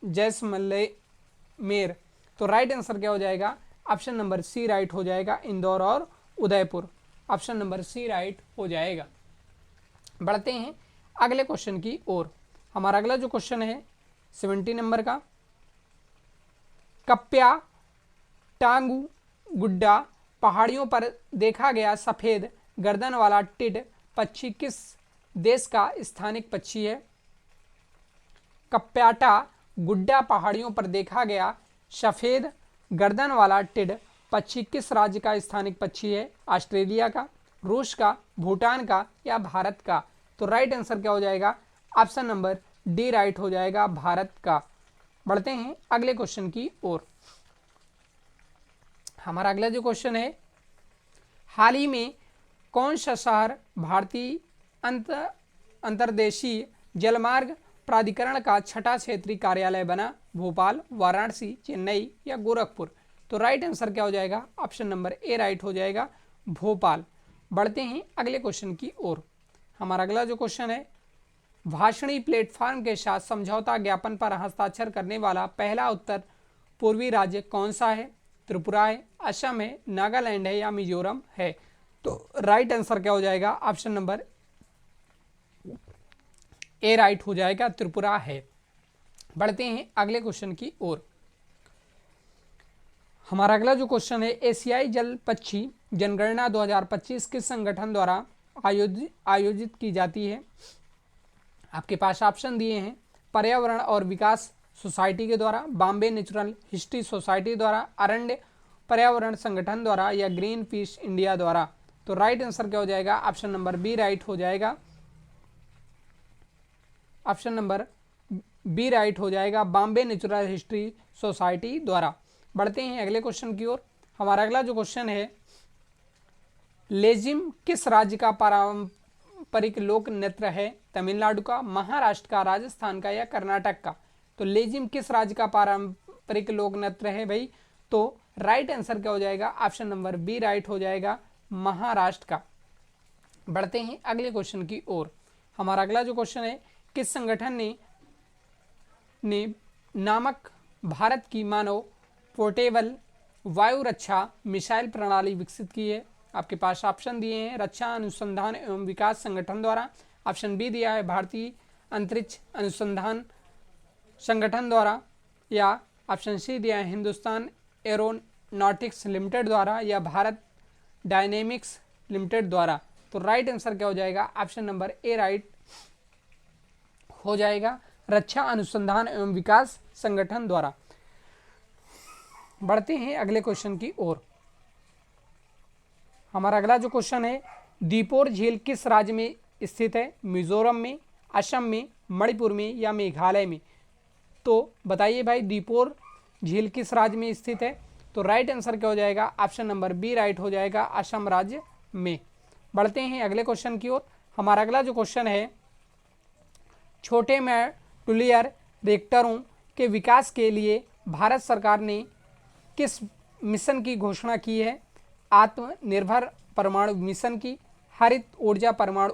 जैसलमेर? तो राइट आंसर क्या हो जाएगा? ऑप्शन नंबर सी राइट हो जाएगा, इंदौर और Udaipur. Option number C right हो जाएगा। बढ़ते हैं अगले क्वेश्चन की ओर। हमारा अगला जो क्वेश्चन है 70 नंबर का, कप्या टांगू गुड्डा पहाड़ियों पर देखा गया सफेद गर्दन वाला टिड पक्षी किस देश का स्थानिक पक्षी है? कप्याटा गुड्डा पहाड़ियों पर देखा गया सफेद गर्दन वाला टिड पक्षी किस राज्य का स्थानिक पक्षी है? ऑस्ट्रेलिया का, रूस का, भूटान का या भारत का? तो राइट आंसर क्या हो जाएगा? ऑप्शन नंबर डी राइट हो जाएगा, भारत का। बढ़ते हैं अगले क्वेश्चन की ओर। हमारा अगला जो क्वेश्चन है, हाल ही में कौन सा शहर भारतीय अंतर्देशीय जलमार्ग प्राधिकरण का छठा क्षेत्रीय कार्यालय बना? भोपाल, वाराणसी, चेन्नई या गोरखपुर? तो राइट आंसर क्या हो जाएगा? ऑप्शन नंबर ए राइट हो जाएगा, भोपाल। बढ़ते हैं अगले क्वेश्चन की ओर। हमारा अगला जो क्वेश्चन है, भाषणी प्लेटफॉर्म के साथ समझौता ज्ञापन पर हस्ताक्षर करने वाला पहला उत्तर पूर्वी राज्य कौन सा है? त्रिपुरा है, असम है, नागालैंड है या मिजोरम है? तो राइट आंसर क्या हो जाएगा? ऑप्शन नंबर ए राइट हो जाएगा, त्रिपुरा है। बढ़ते हैं अगले क्वेश्चन की ओर। हमारा अगला जो क्वेश्चन है, एशियाई जल पक्षी जनगणना 2025 किस संगठन द्वारा आयोजित की जाती है? आपके पास ऑप्शन दिए हैं, पर्यावरण और विकास सोसाइटी के द्वारा, बॉम्बे नेचुरल हिस्ट्री सोसाइटी द्वारा, अरण्य पर्यावरण संगठन द्वारा या ग्रीन पीस इंडिया द्वारा? तो राइट आंसर क्या हो जाएगा? ऑप्शन नंबर बी राइट हो जाएगा, ऑप्शन नंबर बी राइट हो जाएगा, बॉम्बे नेचुरल हिस्ट्री सोसाइटी द्वारा। बढ़ते हैं अगले क्वेश्चन की ओर। हमारा अगला जो क्वेश्चन है, लेजिम किस राज्य का पारंपरिक लोक नृत्य है? तमिलनाडु का, महाराष्ट्र का, राजस्थान का या कर्नाटक का? तो लेजिम किस राज्य का पारंपरिक लोक नृत्य है भाई? तो राइट आंसर क्या हो जाएगा? ऑप्शन नंबर बी राइट हो जाएगा, महाराष्ट्र का। बढ़ते हैं अगले क्वेश्चन की ओर। हमारा अगला जो क्वेश्चन है, किस संगठन ने नामक भारत की मानव पोर्टेबल वायु रक्षा मिसाइल प्रणाली विकसित की है? आपके पास ऑप्शन दिए हैं, रक्षा अनुसंधान एवं विकास संगठन द्वारा, ऑप्शन बी दिया है भारतीय अंतरिक्ष अनुसंधान संगठन द्वारा, या ऑप्शन सी दिया है हिंदुस्तान एरोनॉटिक्स लिमिटेड द्वारा या भारत डायनेमिक्स लिमिटेड द्वारा? तो राइट आंसर क्या हो जाएगा? ऑप्शन नंबर ए राइट हो जाएगा, रक्षा अनुसंधान एवं विकास संगठन द्वारा। बढ़ते हैं अगले क्वेश्चन की ओर। हमारा अगला जो क्वेश्चन है, दीपोर झील किस राज्य में स्थित है? मिजोरम में, असम में, मणिपुर में या मेघालय में? तो बताइए भाई, दीपोर झील किस राज्य में स्थित है? तो राइट आंसर क्या हो जाएगा? ऑप्शन नंबर बी राइट हो जाएगा, असम राज्य में। बढ़ते हैं अगले क्वेश्चन की ओर। हमारा अगला जो क्वेश्चन है, छोटे मॉड्यूलर रिएक्टरों के विकास के लिए भारत सरकार ने किस मिशन की घोषणा की है? आत्मनिर्भर परमाणु मिशन की, हरित ऊर्जा परमाणु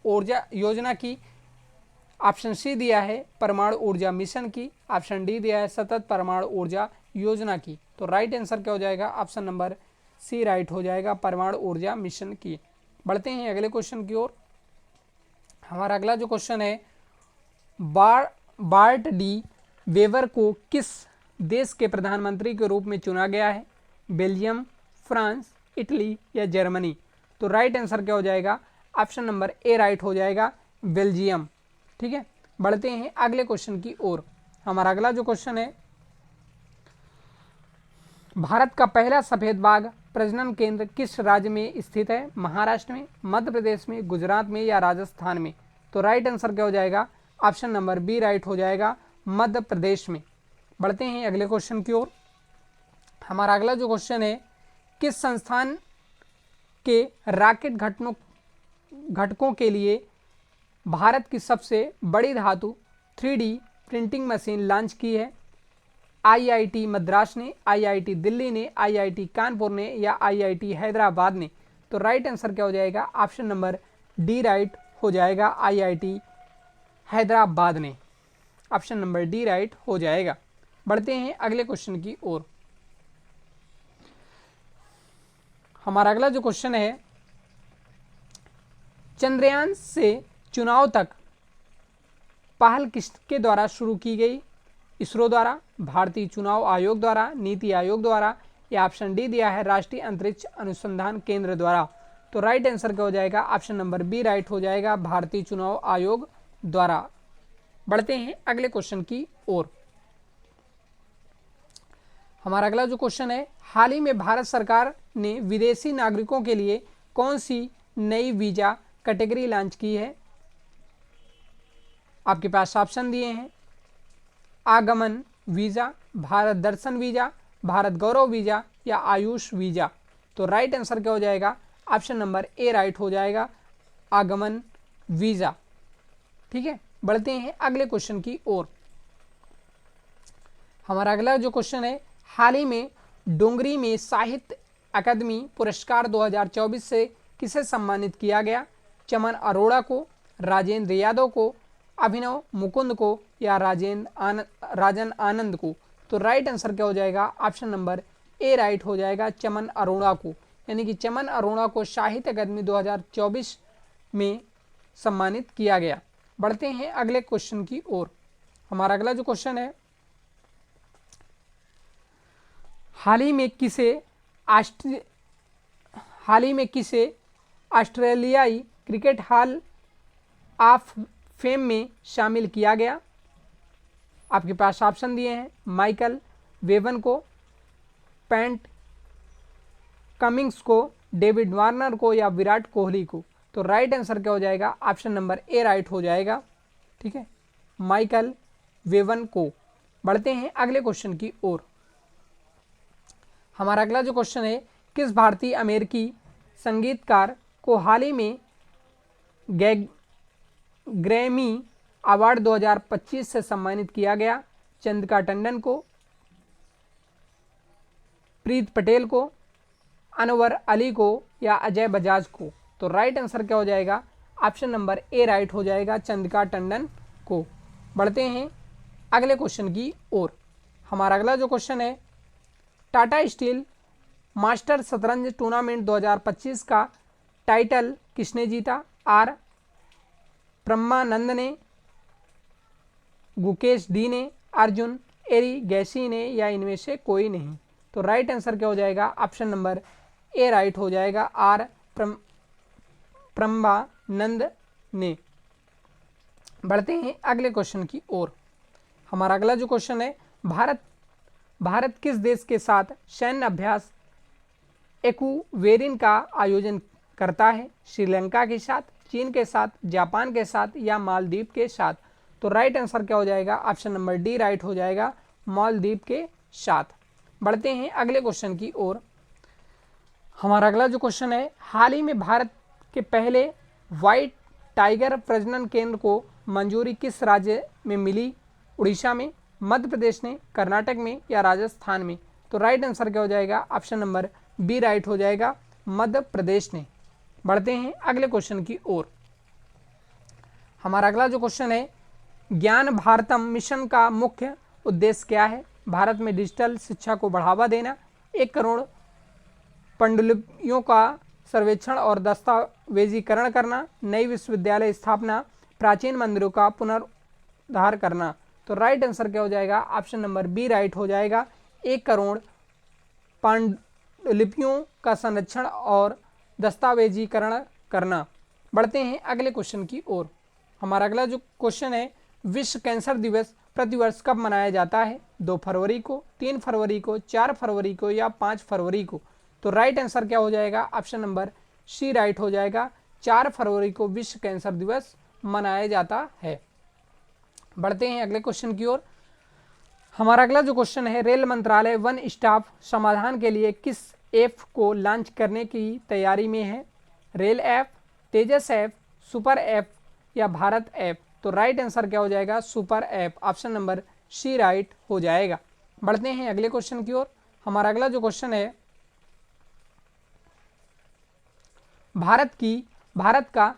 ऊर्जा योजना की, ऑप्शन सी दिया है परमाणु ऊर्जा मिशन की, ऑप्शन डी दिया है सतत परमाणु ऊर्जा योजना की? तो राइट आंसर क्या हो जाएगा? ऑप्शन नंबर सी राइट हो जाएगा, परमाणु ऊर्जा मिशन की। बढ़ते हैं अगले क्वेश्चन की ओर। हमारा अगला जो क्वेश्चन है, बार्ट डी वेवर को किस देश के प्रधानमंत्री के रूप में चुना गया है? बेल्जियम, फ्रांस, इटली या जर्मनी? तो राइट आंसर क्या हो जाएगा? ऑप्शन नंबर ए राइट हो जाएगा, बेल्जियम। ठीक है। बढ़ते हैं अगले क्वेश्चन की ओर। हमारा अगला जो क्वेश्चन है, भारत का पहला सफेद बाघ प्रजनन केंद्र किस राज्य में स्थित है? महाराष्ट्र में, मध्य प्रदेश में, गुजरात में या राजस्थान में? तो राइट आंसर क्या हो जाएगा? ऑप्शन नंबर बी राइट हो जाएगा, मध्य प्रदेश में। बढ़ते हैं अगले क्वेश्चन की ओर। हमारा अगला जो क्वेश्चन है, किस संस्थान के रॉकेट घटकों के लिए भारत की सबसे बड़ी धातु 3D प्रिंटिंग मशीन लॉन्च की है? आईआईटी मद्रास ने, आईआईटी दिल्ली ने, आईआईटी कानपुर ने या आईआईटी हैदराबाद ने? तो राइट आंसर क्या हो जाएगा? ऑप्शन नंबर डी राइट हो जाएगा, आईआईटी हैदराबाद ने। ऑप्शन नंबर डी राइट हो जाएगा। बढ़ते हैं अगले क्वेश्चन की ओर। हमारा अगला जो क्वेश्चन है, चंद्रयान से चुनाव तक पहल किसके द्वारा शुरू की गई? इसरो द्वारा, भारतीय चुनाव आयोग द्वारा, नीति आयोग द्वारा, या ऑप्शन डी दिया है राष्ट्रीय अंतरिक्ष अनुसंधान केंद्र द्वारा। तो राइट आंसर क्या हो जाएगा? ऑप्शन नंबर बी राइट हो जाएगा, भारतीय चुनाव आयोग द्वारा। बढ़ते हैं अगले क्वेश्चन की ओर। हमारा अगला जो क्वेश्चन है, हाल ही में भारत सरकार ने विदेशी नागरिकों के लिए कौन सी नई वीजा कैटेगरी लॉन्च की है? आपके पास ऑप्शन दिए हैं, आगमन वीजा, भारत दर्शन वीजा, भारत गौरव वीजा, या आयुष वीजा। तो राइट आंसर क्या हो जाएगा? ऑप्शन नंबर ए राइट हो जाएगा, आगमन वीजा। ठीक है, बढ़ते हैं अगले क्वेश्चन की ओर। हमारा अगला जो क्वेश्चन है, हाल ही में डोंगरी में साहित्य अकादमी पुरस्कार 2024 से किसे सम्मानित किया गया? चमन अरोड़ा को, राजेंद्र यादव को, अभिनव मुकुंद को, या राजन आनंद को। तो राइट आंसर क्या हो जाएगा? ऑप्शन नंबर ए राइट हो जाएगा, चमन अरोड़ा को। यानी कि चमन अरोड़ा को साहित्य अकादमी 2024 में सम्मानित किया गया। बढ़ते हैं अगले क्वेश्चन की ओर। हमारा अगला जो क्वेश्चन है, हाल ही में किसे ऑस्ट्रेलियाई क्रिकेट हॉल ऑफ फेम में शामिल किया गया? आपके पास ऑप्शन दिए हैं, माइकल वेवन को, पैट कमिंग्स को, डेविड वार्नर को, या विराट कोहली को। तो राइट आंसर क्या हो जाएगा? ऑप्शन नंबर ए राइट हो जाएगा। ठीक है, माइकल वेवन को। बढ़ते हैं अगले क्वेश्चन की ओर। हमारा अगला जो क्वेश्चन है, किस भारतीय अमेरिकी संगीतकार को हाल ही में ग्रैमी अवार्ड 2025 से सम्मानित किया गया? चंद्रिका टंडन को, प्रीत पटेल को, अनवर अली को, या अजय बजाज को। तो राइट आंसर क्या हो जाएगा? ऑप्शन नंबर ए राइट हो जाएगा, चंद्रिका टंडन को। बढ़ते हैं अगले क्वेश्चन की ओर। हमारा अगला जो क्वेश्चन है, टाटा स्टील मास्टर शतरंज टूर्नामेंट 2025 का टाइटल किसने जीता? आर ब्रह्मानंद ने, गुकेश डी ने, अर्जुन एरिगैसी ने, या इनमें से कोई नहीं। तो राइट आंसर क्या हो जाएगा? ऑप्शन नंबर ए राइट हो जाएगा, आर ब्रह्मानंद ने। बढ़ते हैं अगले क्वेश्चन की ओर। हमारा अगला जो क्वेश्चन है, भारत किस देश के साथ सैन्य अभ्यास एक्वेरिन का आयोजन करता है? श्रीलंका के साथ, चीन के साथ, जापान के साथ, या मालदीव के साथ। तो राइट आंसर क्या हो जाएगा? ऑप्शन नंबर डी राइट हो जाएगा, मालदीव के साथ। बढ़ते हैं अगले क्वेश्चन की ओर। हमारा अगला जो क्वेश्चन है, हाल ही में भारत के पहले व्हाइट टाइगर प्रजनन केंद्र को मंजूरी किस राज्य में मिली? उड़ीसा में, मध्य प्रदेश ने, कर्नाटक में, या राजस्थान में। तो राइट आंसर क्या हो जाएगा? ऑप्शन नंबर बी राइट हो जाएगा, मध्य प्रदेश ने। बढ़ते हैं अगले क्वेश्चन की ओर। हमारा अगला जो क्वेश्चन है, ज्ञान भारतम मिशन का मुख्य उद्देश्य क्या है? भारत में डिजिटल शिक्षा को बढ़ावा देना, 1 करोड़ पांडुलिपियों का सर्वेक्षण और दस्तावेजीकरण करना, नई विश्वविद्यालय स्थापना, प्राचीन मंदिरों का पुनरुद्धार करना। तो राइट आंसर क्या हो जाएगा? ऑप्शन नंबर बी राइट हो जाएगा, 1 करोड़ पांडुलिपियों का संरक्षण और दस्तावेजीकरण करना। बढ़ते हैं अगले क्वेश्चन की ओर। हमारा अगला जो क्वेश्चन है, विश्व कैंसर दिवस प्रतिवर्ष कब मनाया जाता है? 2 फरवरी को, 3 फरवरी को, 4 फरवरी को, या 5 फरवरी को। तो राइट आंसर क्या हो जाएगा? ऑप्शन नंबर सी राइट हो जाएगा, 4 फरवरी को विश्व कैंसर दिवस मनाया जाता है। बढ़ते हैं अगले क्वेश्चन की ओर। हमारा अगला जो क्वेश्चन है, रेल मंत्रालय वन स्टॉप समाधान के लिए किस ऐप को लॉन्च करने की तैयारी में है? Rail app, Tejas app, super app, या भारत ऐप। तो राइट आंसर क्या हो जाएगा? Super app. Option number C right हो जाएगा। बढ़ते हैं अगले क्वेश्चन की ओर। हमारा अगला जो क्वेश्चन है, भारत का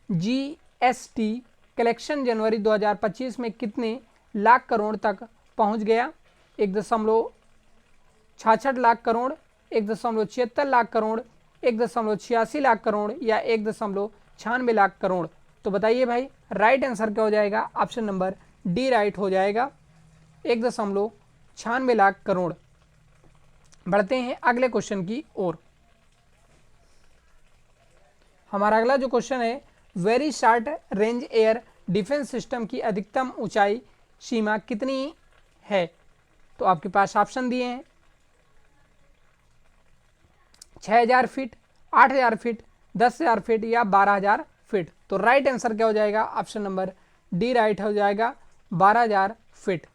जीएसटी कलेक्शन जनवरी 2025 में कितने लाख करोड़ तक पहुंच गया? 1.66 लाख करोड़, 1.76 लाख करोड़, 1.86 लाख करोड़, या 1.96 लाख करोड़। तो बताइए भाई राइट आंसर क्या हो जाएगा? ऑप्शन नंबर डी राइट हो जाएगा, 1.96 लाख करोड़। बढ़ते हैं अगले क्वेश्चन की ओर। हमारा अगला जो क्वेश्चन है, very short range air defence system की अधिकतम ऊंचाई सीमा कितनी है? तो आपके पास ऑप्शन दिए हैं 6000 फीट, 8000 फीट, 10,000 फीट या 12,000 फीट। तो राइट आंसर क्या हो जाएगा? ऑप्शन नंबर डी राइट हो जाएगा, 12,000 फीट।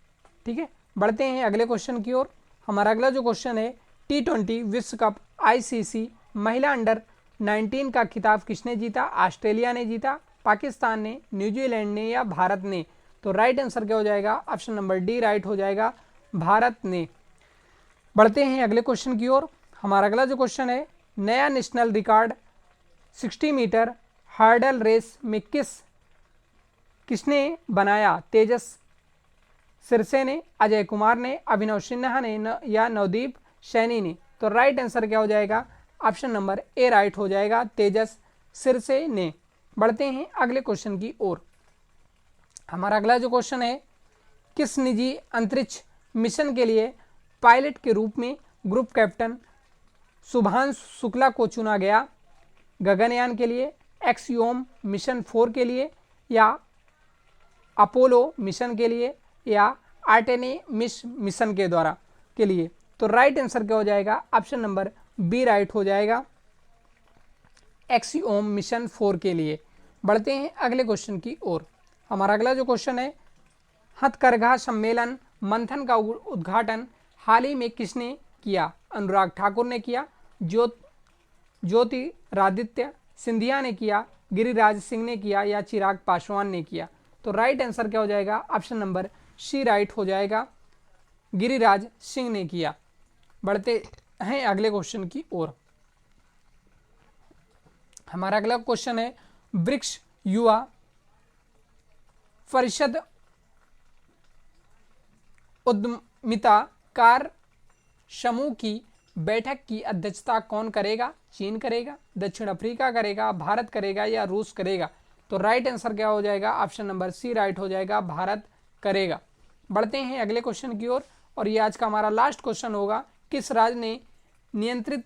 ठीक है, बढ़ते हैं अगले क्वेश्चन की ओर। हमारा अगला जो क्वेश्चन है, T20 विश्व कप ICC महिला अंडर 19 का खिताब किसने जीता? ऑस्ट्रेलिया ने जीता, पाकिस्तान ने, न्यूजीलैंड ने या भारत ने? तो राइट आंसर क्या हो जाएगा? ऑप्शन नंबर डी राइट हो जाएगा, भारत ने। बढ़ते हैं अगले क्वेश्चन की ओर। हमारा अगला जो क्वेश्चन है, नया national record 60 metre hurdle race में किसने बनाया? तेजस सिरसे ने, अजय कुमार ने, अभिनव सिन्हा ने या नवदीप सैनी ने? तो राइट आंसर क्या हो जाएगा? ऑप्शन नंबर ए राइट हो जाएगा, तेजस सिरसे ने। बढ़ते हैं अगले क्वेश्चन की ओर। हमारा अगला जो क्वेश्चन है, किस निजी अंतरिक्ष मिशन के लिए पायलट के रूप में ग्रुप कैप्टन शुभांशु शुक्ला को चुना गया? गगनयान के लिए, एक्सयोम मिशन 4 के लिए या अपोलो मिशन के लिए या आर्टेमिस मिशन के द्वारा के लिए? तो राइट आंसर क्या हो जाएगा? ऑप्शन नंबर बी राइट हो जाएगा, एक्सयोम मिशन 4 के लिए। बढ़ते हैं अगले क्वेश्चन की ओर। हमारा अगला जो क्वेश्चन है, हथकरघा सम्मेलन मंथन का उद्घाटन हाल ही में किसने किया? अनुराग ठाकुर ने किया, ज्योतिरादित्य सिंधिया ने किया, गिरिराज सिंह ने किया या चिराग पासवान ने किया? तो राइट आंसर क्या हो जाएगा? ऑप्शन नंबर सी राइट हो जाएगा, गिरिराज सिंह ने किया। बढ़ते हैं अगले क्वेश्चन की ओर। हमारा अगला क्वेश्चन है, ब्रिक्स युवा परिषद उद्यमिता कार समूह की बैठक की अध्यक्षता कौन करेगा? चीन करेगा, दक्षिण अफ्रीका करेगा, भारत करेगा या रूस करेगा? तो राइट आंसर क्या हो जाएगा? ऑप्शन नंबर सी राइट हो जाएगा, भारत करेगा। बढ़ते हैं अगले क्वेश्चन की ओर और ये आज का हमारा लास्ट क्वेश्चन होगा, किस राज्य ने नियंत्रित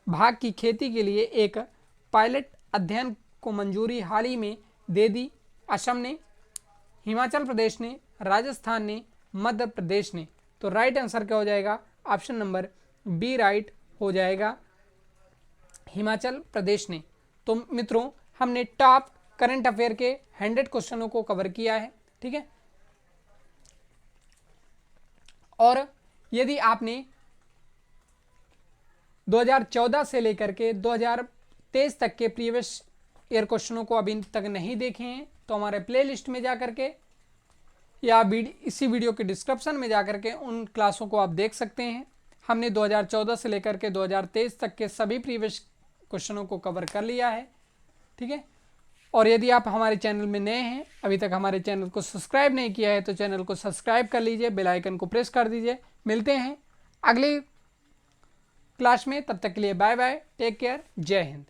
भाग की खेती के लिए एक पायलट अध्ययन को मंजूरी हाल ही में दे दी? असम ने, हिमाचल प्रदेश ने, राजस्थान ने, मध्य प्रदेश ने? तो राइट आंसर क्या हो जाएगा? ऑप्शन नंबर बी राइट हो जाएगा, हिमाचल प्रदेश ने। तो मित्रों, हमने टॉप करंट अफेयर के 100 क्वेश्चनों को कवर किया है। ठीक है, और यदि आपने 2014 से लेकर के 2023 तक के प्रीवियस ईयर क्वेश्चनों को अभी तक नहीं देखे हैं तो हमारे प्लेलिस्ट में जा करके या इसी वीडियो के डिस्क्रिप्शन में जा करके उन क्लासों को आप देख सकते हैं। हमने 2014 से लेकर के 2023 तक के सभी प्रीवियस क्वेश्चनों को कवर कर लिया है। ठीक है, और यदि आप हमारे चैनल में नए हैं, अभी तक हमारे चैनल को सब्सक्राइब नहीं किया है तो चैनल को सब्सक्राइब कर लीजिए, बेल आइकन को प्रेस कर दीजिए। मिलते हैं अगली क्लास में, तब तक के लिए बाय बाय, टेक केयर, जय हिंद।